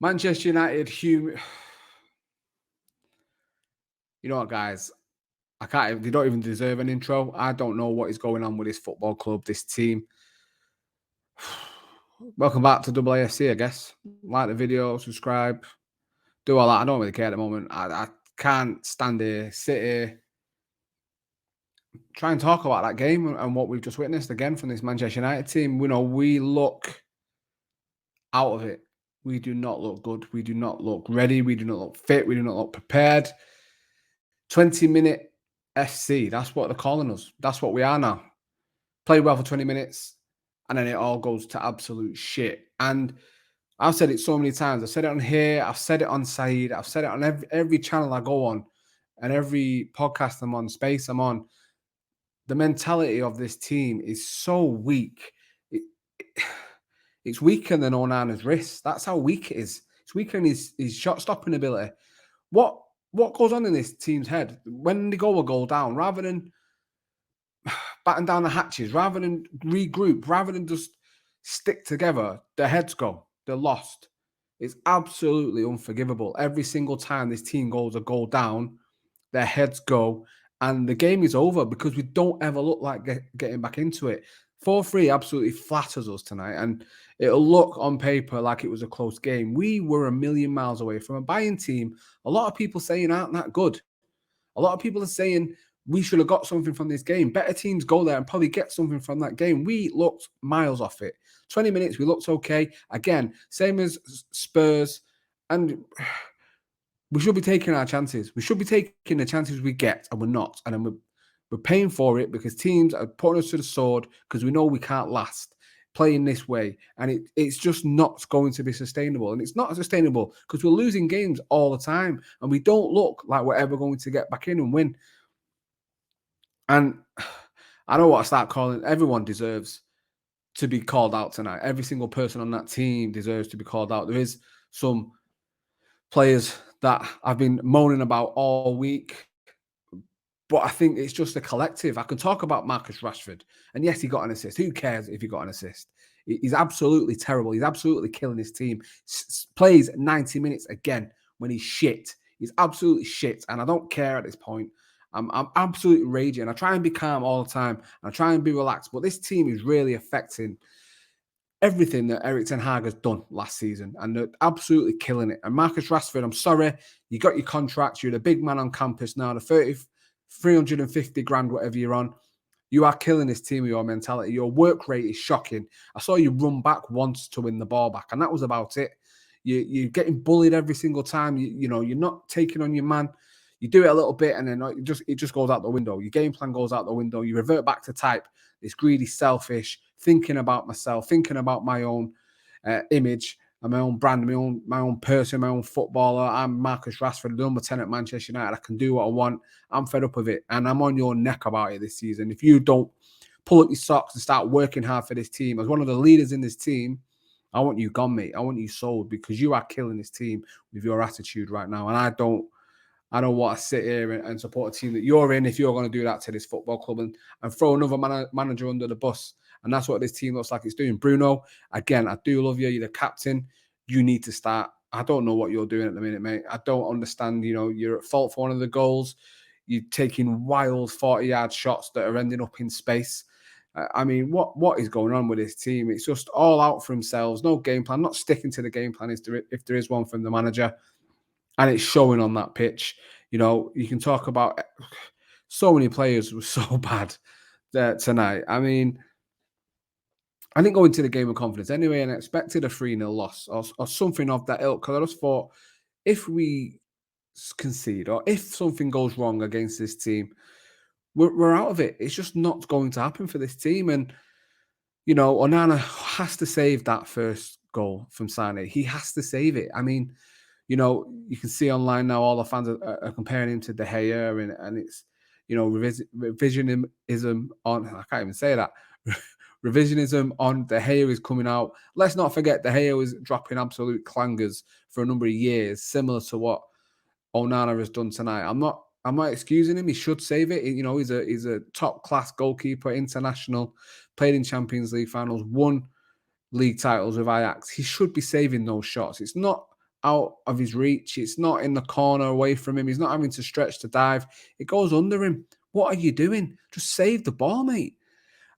Manchester United, you know what, guys? They don't even deserve an intro. I don't know what is going on with this football club, this team. Welcome back to AAFC, I guess. Like the video, subscribe, do all that. I don't really care at the moment. I can't stand here, sit here, try and talk about that game and what we've just witnessed again from this Manchester United team. We look out of it. We do not look good. We do not look ready. We do not look fit. We do not look prepared. 20-minute FC. That's what they're calling us. That's what we are now. Play well for 20 minutes, and then it all goes to absolute shit. And I've said it so many times. I've said it on here. I've said it on Saeed. I've said it on every channel I go on and every podcast I'm on, space I'm on. The mentality of this team is so weak. It's weaker than Onana's wrist. That's how weak it is. It's weaker than his shot-stopping ability. What goes on in this team's head when they go a goal down, rather than batten down the hatches, rather than regroup, rather than just stick together, their heads go. They're lost. It's absolutely unforgivable. Every single time this team goes a goal down, their heads go, and the game is over because we don't ever look like getting back into it. 4-3 absolutely flatters us tonight, and it'll look on paper like it was a close game. We were a million miles away from a Bayern team. A lot of people saying aren't that good. A lot of people are saying we should have got something from this game. Better teams go there and probably get something from that game. We looked miles off it. 20 minutes, we looked okay. Again, same as Spurs, and we should be taking our chances. We should be taking the chances we get, and we're not. And then we're paying for it because teams are putting us to the sword because we know we can't last playing this way. And it's just not going to be sustainable. And it's not sustainable because we're losing games all the time. And we don't look like we're ever going to get back in and win. And I don't want to start calling. Everyone deserves to be called out tonight. Every single person on that team deserves to be called out. There is some players that I've been moaning about all week, but I think it's just a collective. I can talk about Marcus Rashford, and yes, he got an assist. Who cares if he got an assist? He's absolutely terrible. He's absolutely killing his team. Plays 90 minutes again when he's shit. He's absolutely shit, and I don't care at this point. I'm absolutely raging. I try and be calm all the time. I try and be relaxed, but this team is really affecting everything that Erik ten Hag has done last season, and they're absolutely killing it. And Marcus Rashford, I'm sorry, you got your contract. You're the big man on campus now. The 350 grand, whatever you're on. You are killing this team with your mentality. Your work rate is shocking. I saw you run back once to win the ball back, and that was about it. You're getting bullied every single time. You're not taking on your man. You do it a little bit, and then it just goes out the window. Your game plan goes out the window. You revert back to type. This greedy, selfish, thinking about myself, thinking about my own image and my own brand, my own person, my own footballer. I'm Marcus Rashford, the number 10 at Manchester United. I can do what I want. I'm fed up with it, and I'm on your neck about it this season. If you don't pull up your socks and start working hard for this team, as one of the leaders in this team, I want you gone, mate. I want you sold because you are killing this team with your attitude right now, and I don't want to sit here and support a team that you're in if you're going to do that to this football club and throw another manager under the bus. And that's what this team looks like it's doing. Bruno, again, I do love you. You're the captain. You need to start. I don't know what you're doing at the minute, mate. I don't understand. You're at fault for one of the goals. You're taking wild 40-yard shots that are ending up in space. I mean, what is going on with this team? It's just all out for themselves. No game plan. Not sticking to the game plan if there is one from the manager. And it's showing on that pitch. You can talk about so many players were so bad tonight. I mean, I didn't go into the game with confidence anyway, and I expected a 3-0 loss or something of that ilk. Because I just thought, if we concede or if something goes wrong against this team, we're out of it. It's just not going to happen for this team. And, Onana has to save that first goal from Sané. He has to save it. I mean, you can see online now all the fans are comparing him to De Gea, and it's, revisionism on, I can't even say that. Revisionism on De Gea is coming out. Let's not forget De Gea was dropping absolute clangers for a number of years, similar to what Onana has done tonight. I'm not excusing him. He should save it. He's a top class goalkeeper, international, played in Champions League finals, won league titles with Ajax. He should be saving those shots. It's not out of his reach. It's not in the corner away from him. He's not having to stretch to dive. It goes under him. What are you doing? Just save the ball, mate.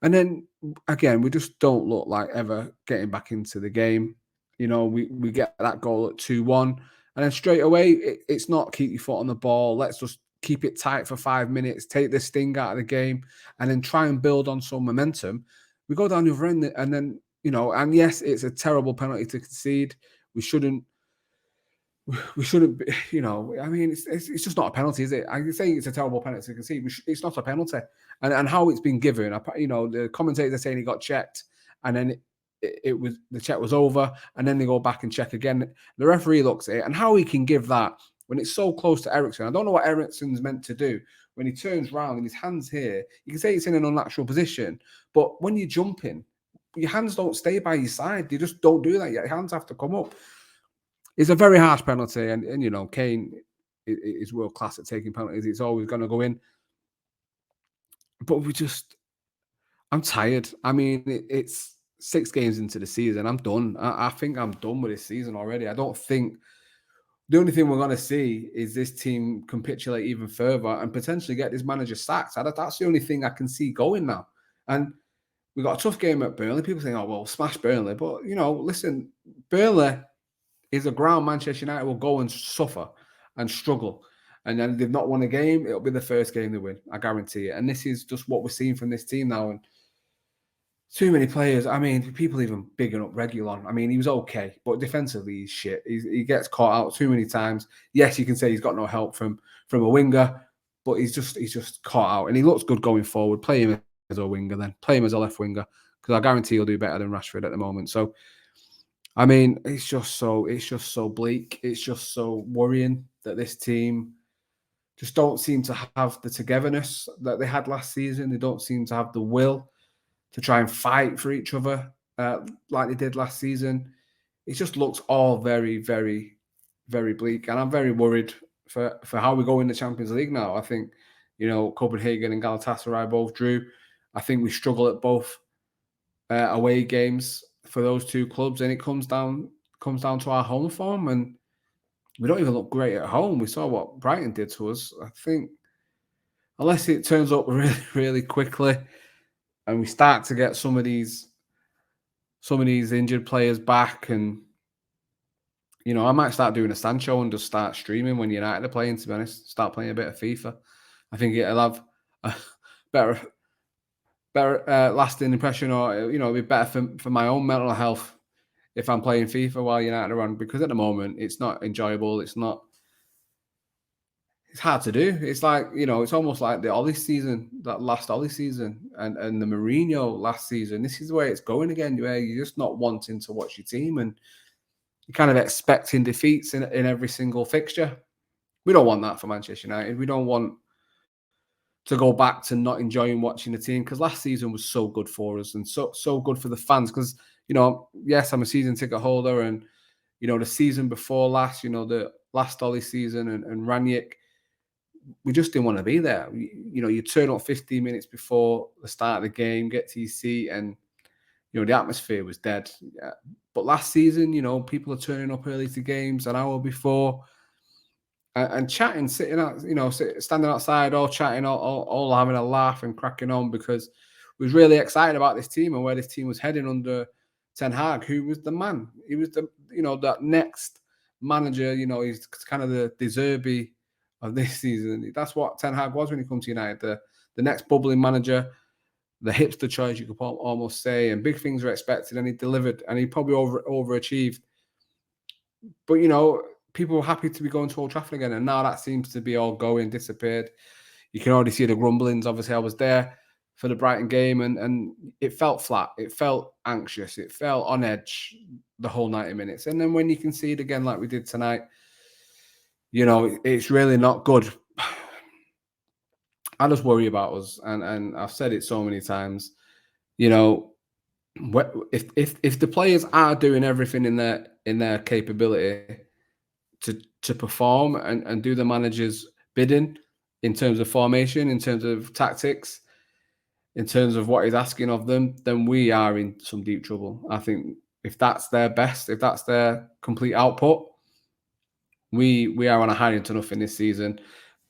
And then again, we just don't look like ever getting back into the game. We get that goal at 2-1, and then straight away, it's not keep your foot on the ball. Let's just keep it tight for 5 minutes, take the sting out of the game, and then try and build on some momentum. We go down the other end, and then, and yes, it's a terrible penalty to concede. We shouldn't we shouldn't be, I mean, it's just not a penalty, is it? I say it's a terrible penalty to concede. It's not a penalty. And how it's been given, the commentators are saying he got checked, and then it was, the check was over, and then they go back and check again. The referee looks at it, and how he can give that when it's so close to Ericsson. I don't know what Ericsson's meant to do when he turns round and his hands here. You can say it's in an unnatural position, but when you're jumping, your hands don't stay by your side. You just don't do that. Your hands have to come up. It's a very harsh penalty, and Kane is world class at taking penalties. It's always going to go in. But I'm tired. I mean, it's 6 games into the season. I'm done. I think I'm done with this season already. I don't think the only thing we're going to see is this team capitulate even further and potentially get this manager sacked. That's the only thing I can see going now. And we got a tough game at Burnley. People saying, "Oh, well, smash Burnley," but listen, Burnley is a ground Manchester United will go and suffer and struggle. And then they've not won a game, it'll be the first game they win. I guarantee it. And this is just what we're seeing from this team now. And too many players. I mean, people even bigging up Reguilon. I mean, he was okay, but defensively he's shit. He gets caught out too many times. Yes, you can say he's got no help from a winger, but he's just caught out. And he looks good going forward. Play him as a winger then. Play him as a left winger, because I guarantee he'll do better than Rashford at the moment. So I mean, it's just so bleak. It's just so worrying that this team just don't seem to have the togetherness that they had last season. They don't seem to have the will to try and fight for each other like they did last season. It just looks all very, very, very bleak, and I'm very worried for how we go in the Champions League now. I think Copenhagen and Galatasaray both drew. I think we struggle at both away games for those two clubs, and it comes down to our home form, and we don't even look great at home. We saw what Brighton did to us. I think unless it turns up really, really quickly, and we start to get some of these injured players back, and I might start doing a Sancho and just start streaming when United are playing. To be honest, start playing a bit of FIFA. I think it'll have a better lasting impression, or it'll be better for my own mental health if I'm playing FIFA while United are on, because at the moment it's not enjoyable. It's hard to do. It's like, it's almost like the Ollie season, that last Ollie season, and the Mourinho last season. This is where it's going again, where you're just not wanting to watch your team, and you're kind of expecting defeats in every single fixture. We don't want that for Manchester United. We don't want to go back to not enjoying watching the team, because last season was so good for us and so good for the fans. Because yes, I'm a season ticket holder, and the season before last, the last Ollie season and Ranić, we just didn't want to be there. You turn up 15 minutes before the start of the game, get to your seat, and the atmosphere was dead. Yeah. But last season, people are turning up early to games an hour before. And chatting, sitting out, standing outside, all chatting, all having a laugh and cracking on, because we was really excited about this team and where this team was heading under Ten Hag, who was the man. He was that next manager. He's kind of the De Zerbi of this season. That's what Ten Hag was when he comes to United. The next bubbling manager, the hipster choice, you could almost say, and big things were expected, and he delivered, and he probably overachieved. But people were happy to be going to Old Trafford again, and now that seems to be all disappeared. You can already see the grumblings. Obviously, I was there for the Brighton game, and it felt flat. It felt anxious. It felt on edge the whole 90 minutes. And then when you can see it again like we did tonight, it's really not good. I just worry about us, and I've said it so many times. If the players are doing everything in their capability to perform and do the manager's bidding in terms of formation, in terms of tactics, in terms of what he's asking of them, then we are in some deep trouble. I think if that's their best, if that's their complete output, We are on a high to nothing this season.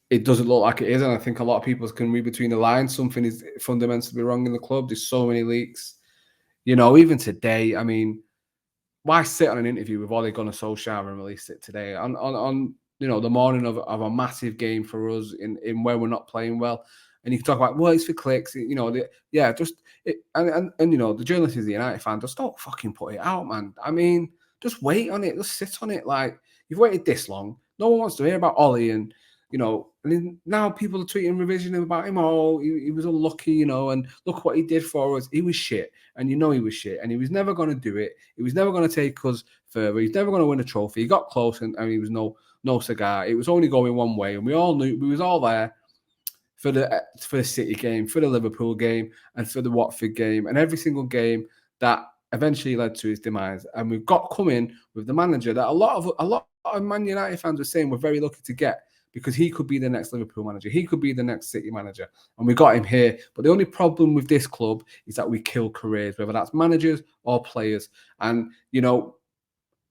It doesn't look like it is, and I think a lot of people can read between the lines. Something is fundamentally wrong in the club. There's so many leaks. Even today, I mean, why sit on an interview with Ole Gunnar Solskjaer and release it today on the morning of a massive game for us in where we're not playing well, and you can talk about, well, it's for clicks, the journalist is the United fan, just don't fucking put it out, man. I mean, just wait on it, just sit on it. Like, you've waited this long, no one wants to hear about Ollie, and now people are tweeting revision about him. Oh, he was unlucky, and look what he did for us. He was shit, and he was shit, and he was never going to do it. He was never going to take us further. He's never going to win a trophy. He got close, and he was no cigar. It was only going one way, and we all knew. We was all there for the City game, for the Liverpool game, and for the Watford game, and every single game that eventually led to his demise. And we've got coming with the manager that a lot of Man United fans were saying we're very lucky to get, because he could be the next Liverpool manager. He could be the next City manager. And we got him here. But the only problem with this club is that we kill careers, whether that's managers or players. And,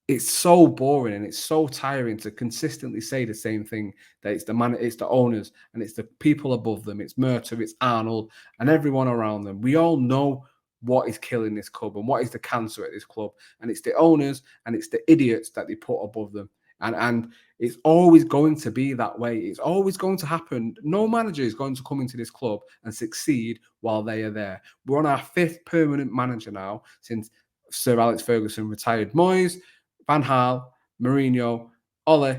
it's so boring and it's so tiring to consistently say the same thing, that it's the owners, and it's the people above them. It's Murta, it's Arnold, and everyone around them. We all know what is killing this club and what is the cancer at this club. And it's the owners and it's the idiots that they put above them. And it's always going to be that way. It's always going to happen. No manager is going to come into this club and succeed while they are there. We're on our 5th permanent manager now since Sir Alex Ferguson retired. Moyes, Van Gaal, Mourinho, Ole,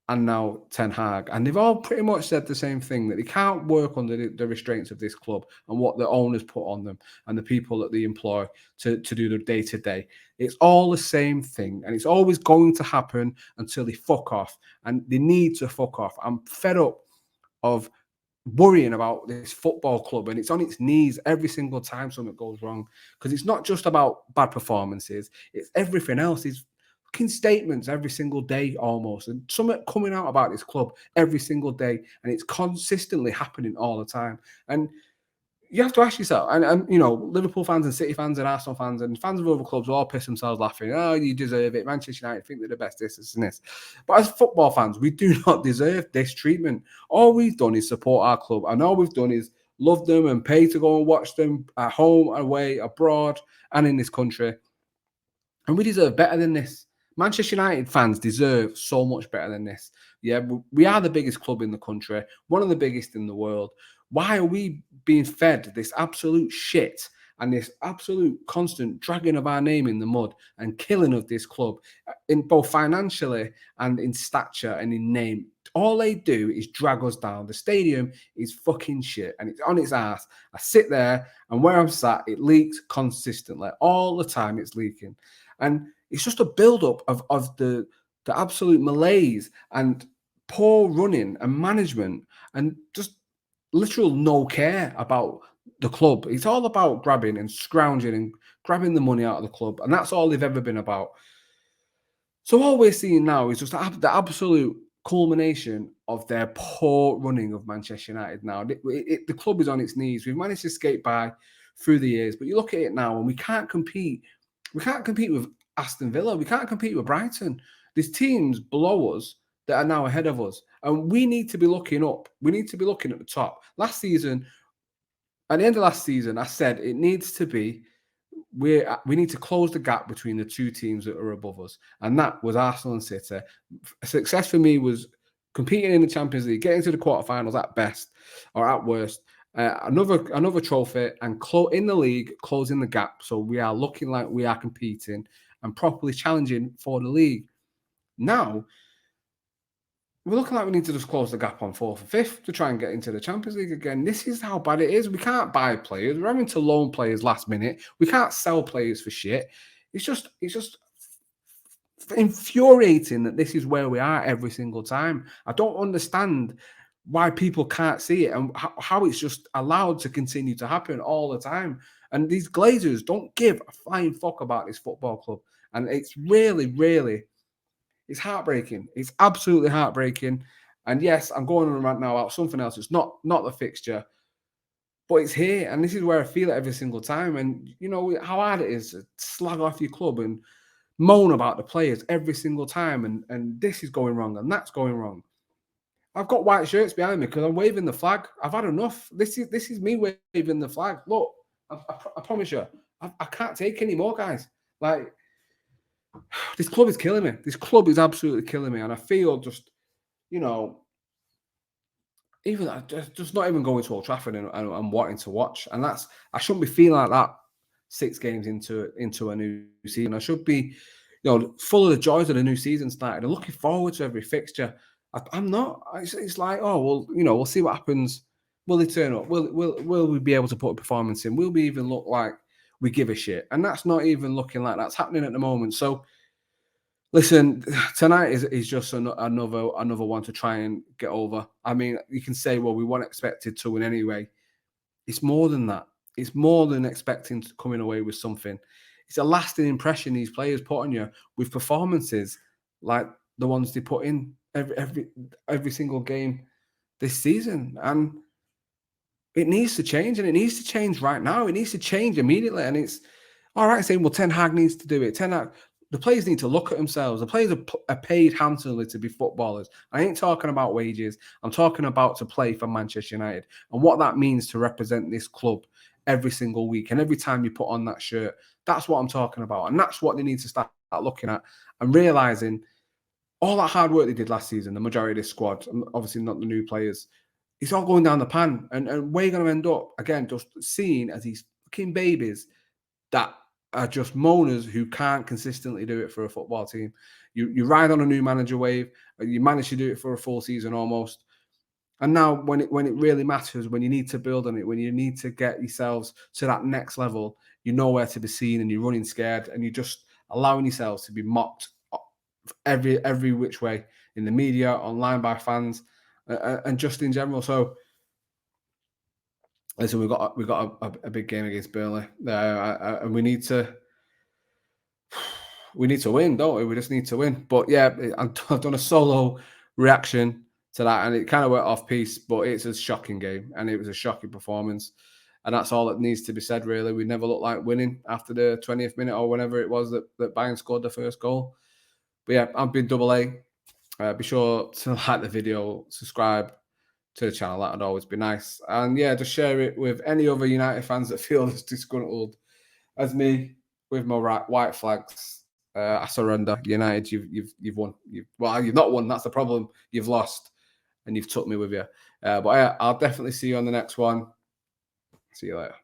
and now Ten Hag. And they've all pretty much said the same thing, that they can't work under the restraints of this club and what the owners put on them and the people that they employ to do the day-to-day. It's all the same thing, and it's always going to happen until they fuck off, and they need to fuck off. I'm fed up of worrying about this football club, and it's on its knees every single time something goes wrong, because it's not just about bad performances, it's everything else. It's statements every single day almost, and something coming out about this club every single day, and it's consistently happening all the time. And you have to ask yourself, and Liverpool fans and City fans and Arsenal fans and fans of other clubs will all piss themselves laughing. Oh, you deserve it. Manchester United think they're the best, this and this. But as football fans, we do not deserve this treatment. All we've done is support our club, and all we've done is love them and pay to go and watch them at home, away, abroad, and in this country. And we deserve better than this. Manchester United fans deserve so much better than this. Yeah, we are the biggest club in the country, one of the biggest in the world. Why are we being fed this absolute shit and this absolute constant dragging of our name in the mud and killing of this club, in both financially and in stature and in name? All they do is drag us down. The stadium is fucking shit and it's on its ass. I sit there, and where I'm sat, it leaks consistently. All the time it's leaking. And it's just a build-up of the absolute malaise and poor running and management, and just literal no care about the club. It's all about grabbing and scrounging and grabbing the money out of the club, and that's all they've ever been about. So all we're seeing now is just the absolute culmination of their poor running of Manchester United now. The club is on its knees. We've managed to skate by through the years, but you look at it now and we can't compete. We can't compete with Aston Villa. We can't compete with Brighton. There's teams below us that are now ahead of us, and we need to be looking up. We need to be looking at the top. Last season, at the end of last season, I said it needs to be, we need to close the gap between the two teams that are above us, and that was Arsenal and City. Success for me was competing in the Champions League, getting to the quarterfinals at best or at worst, another trophy, and in the league, closing the gap, so we are looking like we are competing and properly challenging for the league. Now we're looking like we need to just close the gap on 4th and 5th to try and get into the Champions League again. This is how bad it is. We can't buy players. We're having to loan players last minute. We can't sell players for shit. It's just infuriating that this is where we are every single time. I don't understand why people can't see it, and how it's just allowed to continue to happen all the time. And these Glazers don't give a flying fuck about this football club. And it's really, really, it's heartbreaking. It's absolutely heartbreaking. And yes, I'm going on a rant now about something else. It's not the fixture, but it's here. And this is where I feel it every single time. And you know how hard it is to slag off your club and moan about the players every single time, and this is going wrong and that's going wrong. I've got white shirts behind me because I'm waving the flag. I've had enough. This is me waving the flag. Look, I promise you, I can't take any more, guys. Like, this club is killing me. This club is absolutely killing me, and I feel just, you know, even just not even going to Old Trafford and wanting to watch. And I shouldn't be feeling like that 6 games into a new season. I should be, full of the joys of the new season starting and looking forward to every fixture. I'm not. It's like, oh well, we'll see what happens. Will they turn up? Will we be able to put a performance in? Will we even look like we give a shit? And that's not even looking like that's happening at the moment. So listen, tonight is just another one to try and get over. I mean, you can say, well, we weren't expected to win anyway. It's more than that. It's more than expecting to coming away with something. It's a lasting impression these players put on you with performances like the ones they put in every single game this season. And it needs to change, and it needs to change right now. It needs to change immediately. And it's all right saying, well, Ten Hag needs to do it. The players need to look at themselves. The players are paid handsomely to be footballers. I ain't talking about wages. I'm talking about to play for Manchester United and what that means to represent this club every single week. And every time you put on that shirt, that's what I'm talking about. And that's what they need to start looking at and realizing all that hard work they did last season, the majority of this squad, and obviously not the new players, it's all going down the pan. And we're going to end up, again, just seen as these fucking babies that are just moaners who can't consistently do it for a football team. You ride on a new manager wave, you manage to do it for a full season almost. And now when it really matters, when you need to build on it, when you need to get yourselves to that next level, you're nowhere to be seen and you're running scared and you're just allowing yourselves to be mocked every which way in the media, online by fans, and just in general. So listen, we've got a big game against Burnley, and we need to win, don't we? We just need to win. But yeah, I've done a solo reaction to that, and it kind of went off piece. But it's a shocking game, and it was a shocking performance, and that's all that needs to be said. Really, we never looked like winning after the 20th minute or whenever it was that Bayern scored the first goal. But yeah, I've been Double A. Be sure to like the video, subscribe to the channel. That would always be nice. And yeah, just share it with any other United fans that feel as disgruntled as me with my white flags. I surrender. United, you've won. You've not won. That's the problem. You've lost, and you've took me with you. But yeah, I'll definitely see you on the next one. See you later.